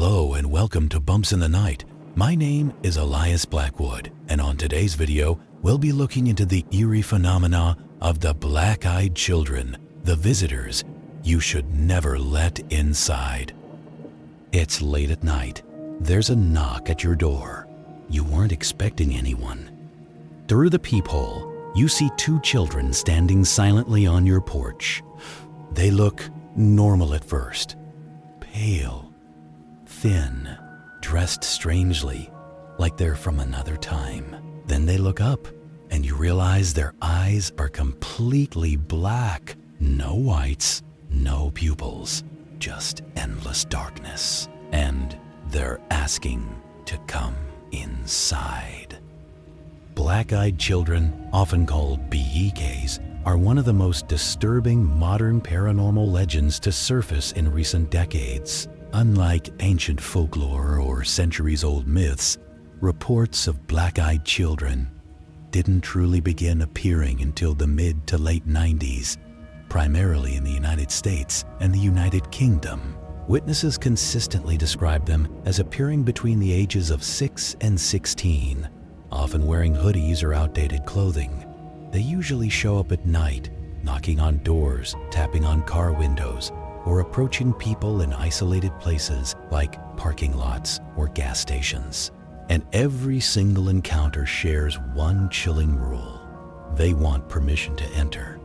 Hello and welcome to Bumps in the Night. My name is Elias Blackwood, and on today's video, we'll be looking into the eerie phenomena of the black-eyed children, the visitors you should never let inside. It's late at night. There's a knock at your door. You weren't expecting anyone. Through the peephole, you see two children standing silently on your porch. They look normal at first. Pale, thin, dressed strangely, like they're from another time. Then they look up, and you realize their eyes are completely black. No whites, no pupils, just endless darkness. And they're asking to come inside. Black-eyed children, often called BEKs, are one of the most disturbing modern paranormal legends to surface in recent decades. Unlike ancient folklore or centuries-old myths, reports of black-eyed children didn't truly begin appearing until the mid to late 90s, primarily in the United States and the United Kingdom. Witnesses consistently describe them as appearing between the ages of 6 and 16, often wearing hoodies or outdated clothing. They usually show up at night, knocking on doors, tapping on car windows, or approaching people in isolated places like parking lots or gas stations. And every single encounter shares one chilling rule: they want permission to enter.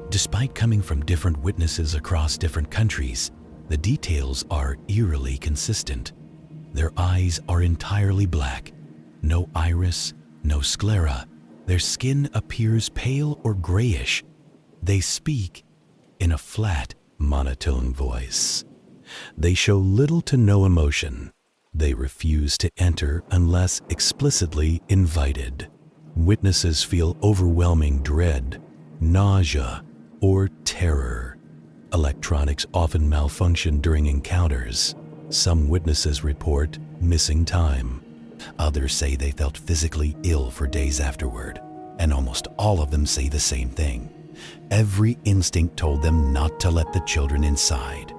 Despite coming from different witnesses across different countries, the details are eerily consistent. Their eyes are entirely black, no iris, no sclera. Their skin appears pale or grayish. They speak in a flat, monotone voice. They show little to no emotion. They refuse to enter unless explicitly invited. Witnesses feel overwhelming dread, nausea, or terror. Electronics often malfunction during encounters. Some witnesses report missing time. Others say they felt physically ill for days afterward, and almost all of them say the same thing. Every instinct told them not to let the children inside.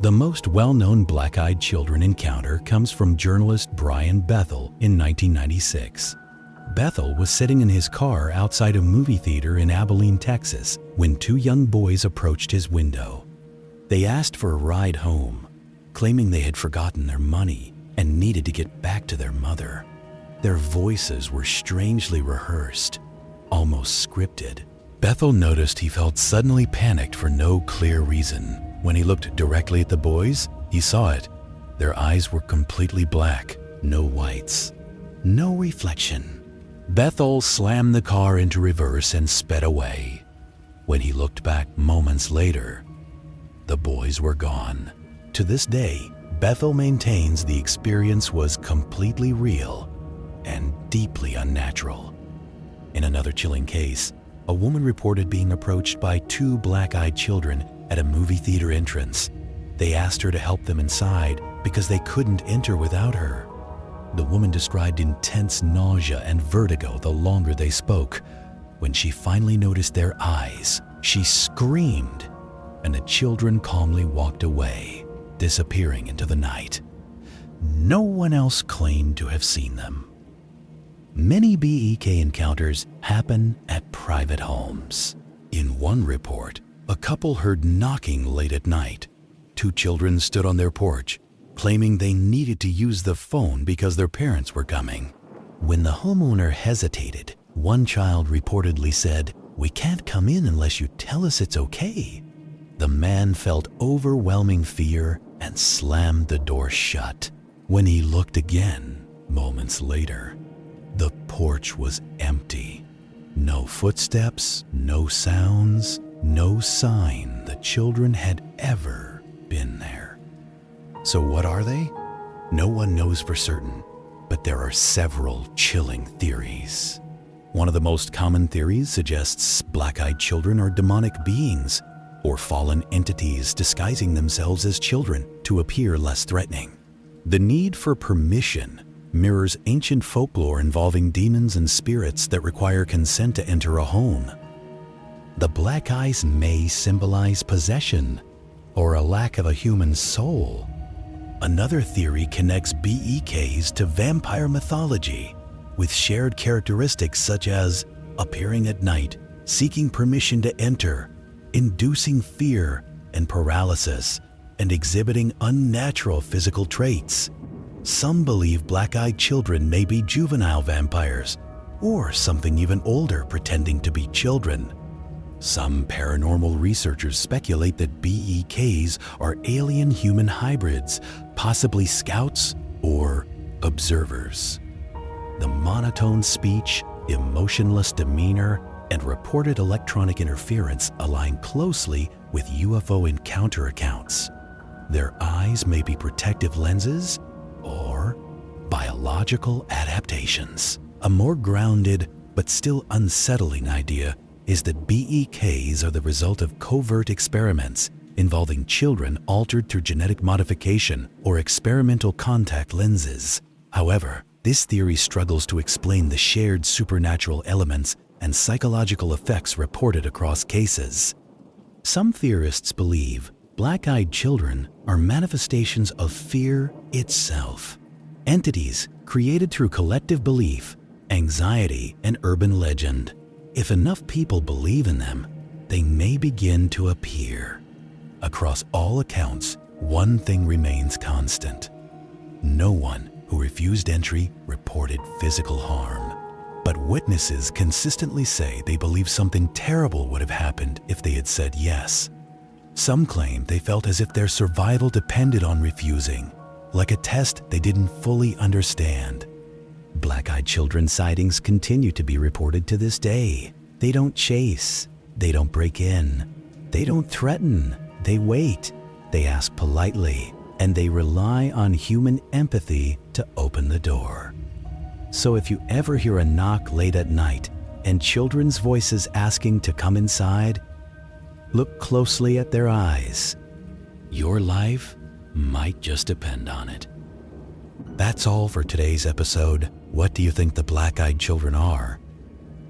The most well-known black-eyed children encounter comes from journalist Brian Bethel in 1996. Bethel was sitting in his car outside a movie theater in Abilene, Texas, when two young boys approached his window. They asked for a ride home, claiming they had forgotten their money and needed to get back to their mother. Their voices were strangely rehearsed, almost scripted. Bethel noticed he felt suddenly panicked for no clear reason. When he looked directly at the boys, he saw it. Their eyes were completely black, no whites, no reflection. Bethel slammed the car into reverse and sped away. When he looked back moments later, the boys were gone. To this day, Bethel maintains the experience was completely real and deeply unnatural. In another chilling case, a woman reported being approached by two black-eyed children at a movie theater entrance. They asked her to help them inside because they couldn't enter without her. The woman described intense nausea and vertigo the longer they spoke. When she finally noticed their eyes, she screamed, and the children calmly walked away, disappearing into the night. No one else claimed to have seen them. Many BEK encounters happen at private homes. In one report, a couple heard knocking late at night. Two children stood on their porch, claiming they needed to use the phone because their parents were coming. When the homeowner hesitated, one child reportedly said, "We can't come in unless you tell us it's okay." The man felt overwhelming fear and slammed the door shut. When he looked again, moments later, the porch was empty. No footsteps, no sounds, no sign the children had ever been there. So what are they? No one knows for certain, but there are several chilling theories. One of the most common theories suggests black-eyed children are demonic beings or fallen entities disguising themselves as children to appear less threatening. The need for permission mirrors ancient folklore involving demons and spirits that require consent to enter a home. The black eyes may symbolize possession or a lack of a human soul. Another theory connects BEKs to vampire mythology, with shared characteristics such as appearing at night, seeking permission to enter, inducing fear and paralysis, and exhibiting unnatural physical traits. Some believe black-eyed children may be juvenile vampires, or something even older pretending to be children. Some paranormal researchers speculate that BEKs are alien-human hybrids, possibly scouts or observers. The monotone speech, emotionless demeanor, and reported electronic interference align closely with UFO encounter accounts. Their eyes may be protective lenses or biological adaptations. A more grounded but still unsettling idea is that BEKs are the result of covert experiments involving children altered through genetic modification or experimental contact lenses. However, this theory struggles to explain the shared supernatural elements and psychological effects reported across cases. Some theorists believe black-eyed children are manifestations of fear itself, entities created through collective belief, anxiety, and urban legend. If enough people believe in them, they may begin to appear. Across all accounts, one thing remains constant. No one who refused entry reported physical harm. But witnesses consistently say they believe something terrible would have happened if they had said yes. Some claim they felt as if their survival depended on refusing, like a test they didn't fully understand. Black-eyed children sightings continue to be reported to this day. They don't chase, they don't break in, they don't threaten, they wait, they ask politely, and they rely on human empathy to open the door. So if you ever hear a knock late at night and children's voices asking to come inside, look closely at their eyes. Your life might just depend on it. That's all for today's episode. What do you think the black-eyed children are?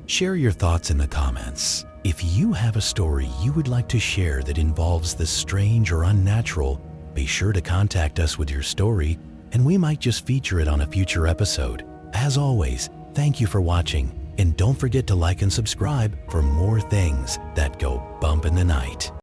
Share your thoughts in the comments. If you have a story you would like to share that involves the strange or unnatural, be sure to contact us with your story, and we might just feature it on a future episode. As always, thank you for watching, and don't forget to like and subscribe for more things that go bump in the night.